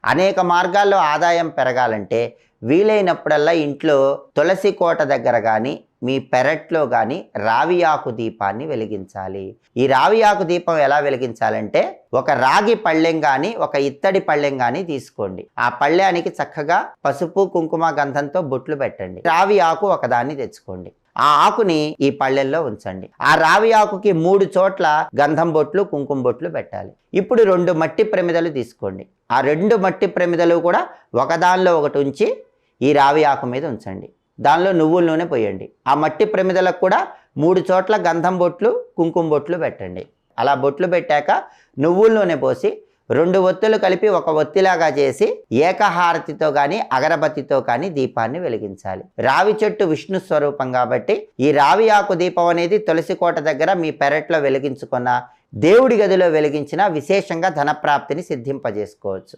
అనేక మార్గాల్లో ఆదాయం పెరగాలంటే వీలైనప్పుడల్లా ఇంట్లో తులసి కోట దగ్గర కానీ మీ పెరట్లో కానీ రావి ఆకు దీపాన్ని వెలిగించాలి. ఈ రావి ఆకు దీపం ఎలా వెలిగించాలంటే ఒక రాగి పళ్ళెం కానీ ఒక ఇత్తడి పళ్ళెం కానీ తీసుకోండి. ఆ పళ్ళెనికి చక్కగా పసుపు కుంకుమ గంధంతో బొట్లు పెట్టండి. రావి ఆకు ఒకదాన్ని తెచ్చుకోండి. ఆ ఆకుని ఈ పళ్ళెంలో ఉంచండి. ఆ రావి ఆకుకి 3 చోట్ల గంధం బొట్లు కుంకుమ బొట్లు పెట్టాలి. ఇప్పుడు 2 మట్టి ప్రమిదలు తీసుకోండి. ఆ 2 మట్టి ప్రమిదలు కూడా ఒకదానిలో ఒకటి ఉంచి ఈ రావి ఆకు మీద ఉంచండి. దానిలో నువ్వుల నూనె పోయండి. ఆ మట్టి ప్రమిదలకు కూడా 3 చోట్ల గంధం బొట్లు కుంకుమ బొట్లు పెట్టండి. అలా బొట్లు పెట్టాక నువ్వుల నూనె పోసి 2 ఒత్తులు కలిపి ఒక ఒత్తిలాగా చేసి ఏకహారతితో కానీ అగరబత్తితో కానీ దీపాన్ని వెలిగించాలి. రావి చెట్టు విష్ణు స్వరూపం కాబట్టి ఈ రావి ఆకు దీపం అనేది తులసి కోట దగ్గర మీ పెరట్లో వెలిగించుకున్న దేవుడి గదిలో వెలిగించిన విశేషంగా ధనప్రాప్తిని సిద్ధింపజేసుకోవచ్చు.